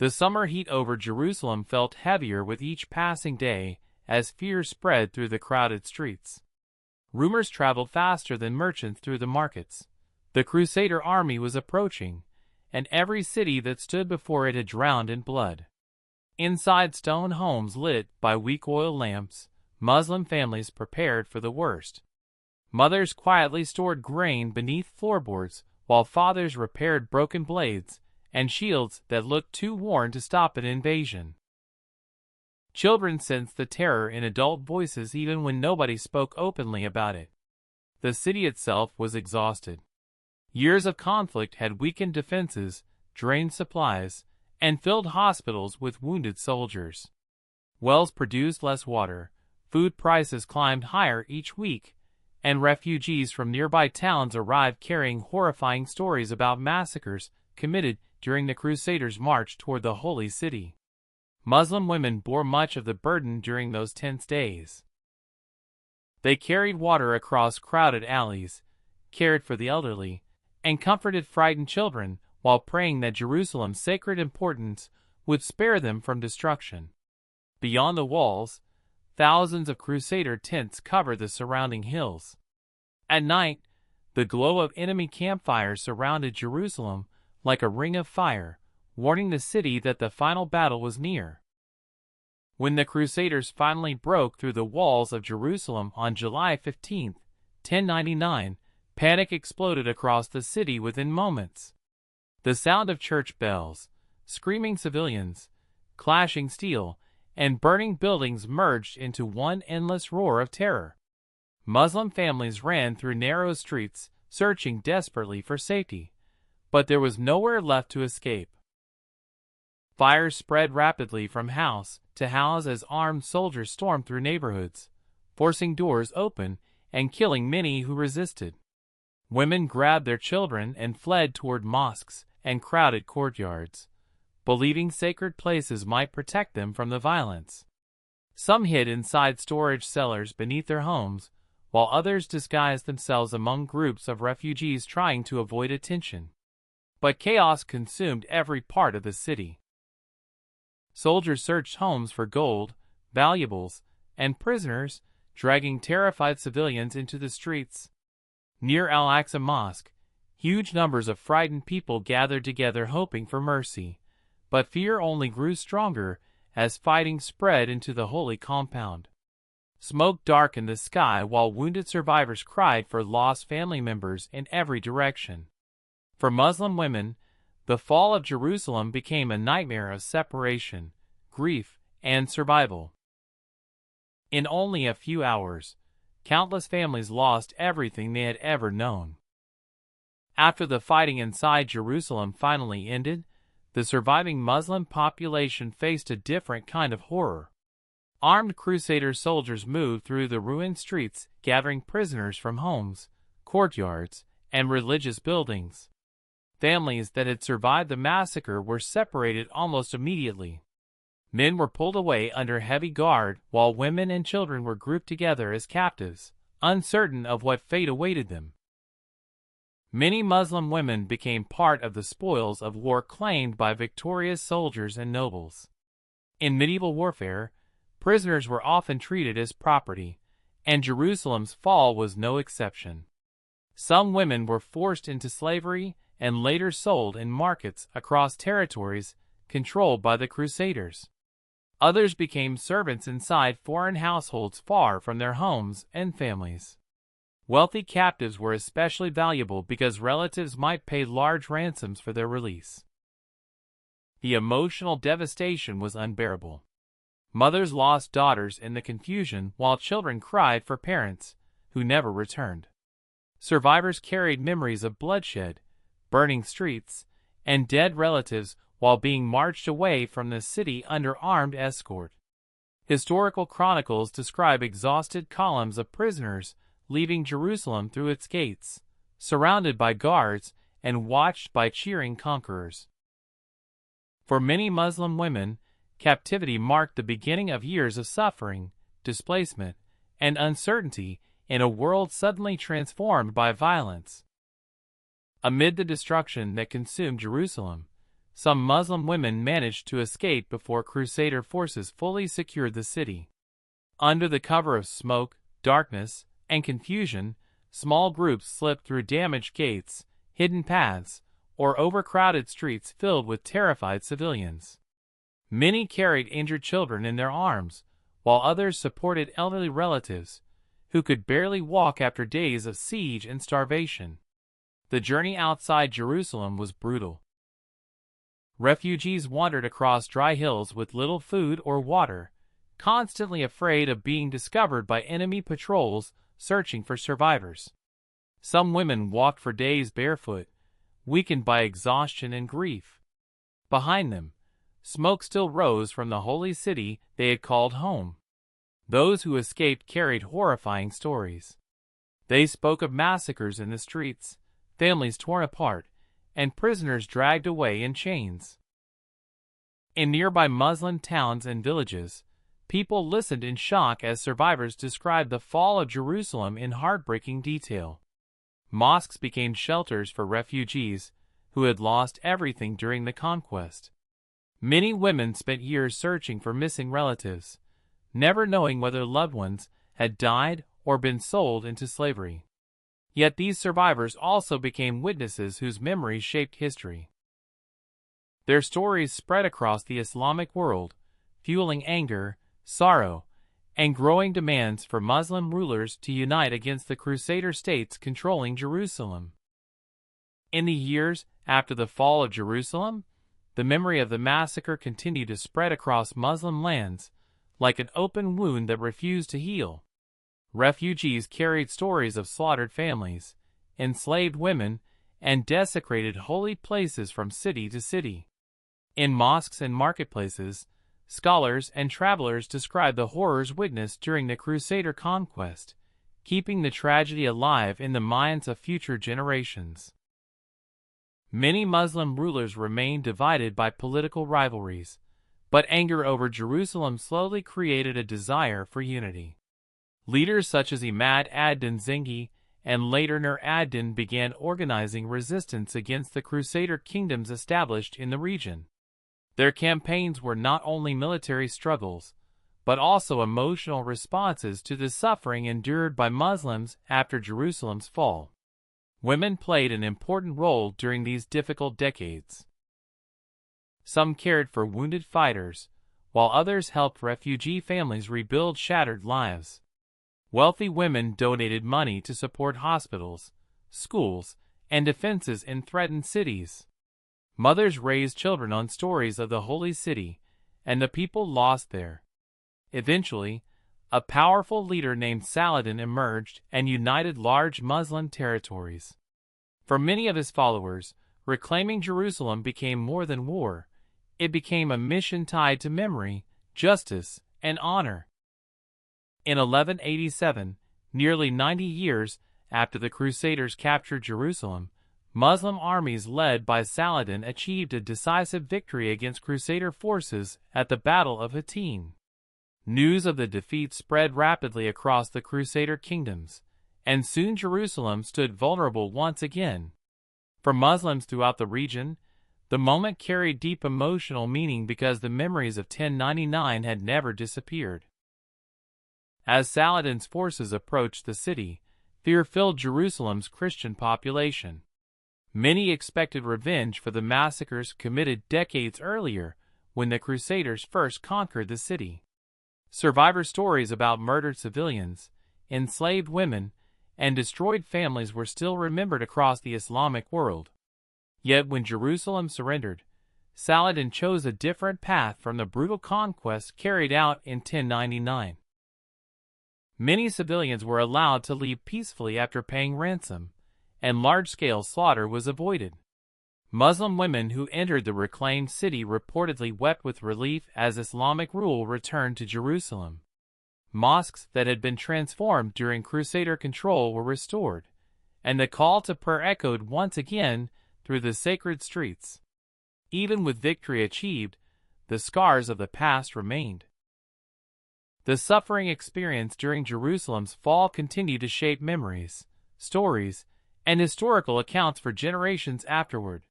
The summer heat over Jerusalem felt heavier with each passing day as fear spread through the crowded streets. Rumors traveled faster than merchants through the markets. The Crusader army was approaching, and every city that stood before it had drowned in blood. Inside stone homes lit by weak oil lamps, Muslim families prepared for the worst. Mothers quietly stored grain beneath floorboards, while fathers repaired broken blades and shields that looked too worn to stop an invasion. Children sensed the terror in adult voices even when nobody spoke openly about it. The city itself was exhausted. Years of conflict had weakened defenses, drained supplies, and filled hospitals with wounded soldiers. Wells produced less water, food prices climbed higher each week, and refugees from nearby towns arrived carrying horrifying stories about massacres committed during the Crusaders' march toward the Holy City. Muslim women bore much of the burden during those tense days. They carried water across crowded alleys, cared for the elderly, and comforted frightened children while praying that Jerusalem's sacred importance would spare them from destruction. Beyond the walls, thousands of Crusader tents covered the surrounding hills. At night, the glow of enemy campfires surrounded Jerusalem like a ring of fire, warning the city that the final battle was near. When the Crusaders finally broke through the walls of Jerusalem on July 15, 1099, panic exploded across the city within moments. The sound of church bells, screaming civilians, clashing steel, and burning buildings merged into one endless roar of terror. Muslim families ran through narrow streets, searching desperately for safety, but there was nowhere left to escape. Fires spread rapidly from house to house as armed soldiers stormed through neighborhoods, forcing doors open and killing many who resisted. Women grabbed their children and fled toward mosques and crowded courtyards, believing sacred places might protect them from the violence. Some hid inside storage cellars beneath their homes, while others disguised themselves among groups of refugees trying to avoid attention. But chaos consumed every part of the city. Soldiers searched homes for gold, valuables, and prisoners, dragging terrified civilians into the streets. Near Al-Aqsa Mosque, huge numbers of frightened people gathered together hoping for mercy, but fear only grew stronger as fighting spread into the holy compound. Smoke darkened the sky while wounded survivors cried for lost family members in every direction. For Muslim women, the fall of Jerusalem became a nightmare of separation, grief, and survival. In only a few hours, countless families lost everything they had ever known. After the fighting inside Jerusalem finally ended, the surviving Muslim population faced a different kind of horror. Armed Crusader soldiers moved through the ruined streets, gathering prisoners from homes, courtyards, and religious buildings. Families that had survived the massacre were separated almost immediately. Men were pulled away under heavy guard, while women and children were grouped together as captives, uncertain of what fate awaited them. Many Muslim women became part of the spoils of war claimed by victorious soldiers and nobles. In medieval warfare, prisoners were often treated as property, and Jerusalem's fall was no exception. Some women were forced into slavery and later sold in markets across territories controlled by the Crusaders. Others became servants inside foreign households far from their homes and families. Wealthy captives were especially valuable because relatives might pay large ransoms for their release. The emotional devastation was unbearable. Mothers lost daughters in the confusion while children cried for parents who never returned. Survivors carried memories of bloodshed, burning streets, and dead relatives while being marched away from the city under armed escort. Historical chronicles describe exhausted columns of prisoners leaving Jerusalem through its gates, surrounded by guards and watched by cheering conquerors. For many Muslim women, captivity marked the beginning of years of suffering, displacement, and uncertainty in a world suddenly transformed by violence. Amid the destruction that consumed Jerusalem, some Muslim women managed to escape before Crusader forces fully secured the city. Under the cover of smoke, darkness, and confusion, small groups slipped through damaged gates, hidden paths, or overcrowded streets filled with terrified civilians. Many carried injured children in their arms, while others supported elderly relatives, who could barely walk after days of siege and starvation. The journey outside Jerusalem was brutal. Refugees wandered across dry hills with little food or water, constantly afraid of being discovered by enemy patrols searching for survivors. Some women walked for days barefoot, weakened by exhaustion and grief. Behind them, smoke still rose from the holy city they had called home. Those who escaped carried horrifying stories. They spoke of massacres in the streets, families torn apart, and prisoners dragged away in chains. In nearby Muslim towns and villages, people listened in shock as survivors described the fall of Jerusalem in heartbreaking detail. Mosques became shelters for refugees who had lost everything during the conquest. Many women spent years searching for missing relatives, never knowing whether loved ones had died or been sold into slavery. Yet these survivors also became witnesses whose memories shaped history. Their stories spread across the Islamic world, fueling anger, sorrow, and growing demands for Muslim rulers to unite against the Crusader states controlling Jerusalem. In the years after the fall of Jerusalem, the memory of the massacre continued to spread across Muslim lands, like an open wound that refused to heal. Refugees carried stories of slaughtered families, enslaved women, and desecrated holy places from city to city. In mosques and marketplaces, scholars and travelers describe the horrors witnessed during the Crusader conquest, keeping the tragedy alive in the minds of future generations. Many Muslim rulers remained divided by political rivalries, but anger over Jerusalem slowly created a desire for unity. Leaders such as Imad ad-Din Zengi and later Nur ad-Din began organizing resistance against the Crusader kingdoms established in the region. Their campaigns were not only military struggles, but also emotional responses to the suffering endured by Muslims after Jerusalem's fall. Women played an important role during these difficult decades. Some cared for wounded fighters, while others helped refugee families rebuild shattered lives. Wealthy women donated money to support hospitals, schools, and defenses in threatened cities. Mothers raised children on stories of the holy city and the people lost there. Eventually, a powerful leader named Saladin emerged and united large Muslim territories. For many of his followers, reclaiming Jerusalem became more than war. It became a mission tied to memory, justice, and honor. In 1187, nearly 90 years after the Crusaders captured Jerusalem, Muslim armies led by Saladin achieved a decisive victory against Crusader forces at the Battle of Hattin. News of the defeat spread rapidly across the Crusader kingdoms, and soon Jerusalem stood vulnerable once again. For Muslims throughout the region, the moment carried deep emotional meaning because the memories of 1099 had never disappeared. As Saladin's forces approached the city, fear filled Jerusalem's Christian population. Many expected revenge for the massacres committed decades earlier when the Crusaders first conquered the city. Survivor stories about murdered civilians, enslaved women, and destroyed families were still remembered across the Islamic world. Yet when Jerusalem surrendered, Saladin chose a different path from the brutal conquest carried out in 1099. Many civilians were allowed to leave peacefully after paying ransom, and large-scale slaughter was avoided. Muslim women who entered the reclaimed city reportedly wept with relief as Islamic rule returned to Jerusalem. Mosques that had been transformed during Crusader control were restored, and the call to prayer echoed once again through the sacred streets. Even with victory achieved, the scars of the past remained. The suffering experienced during Jerusalem's fall continued to shape memories, stories, and historical accounts for generations afterward.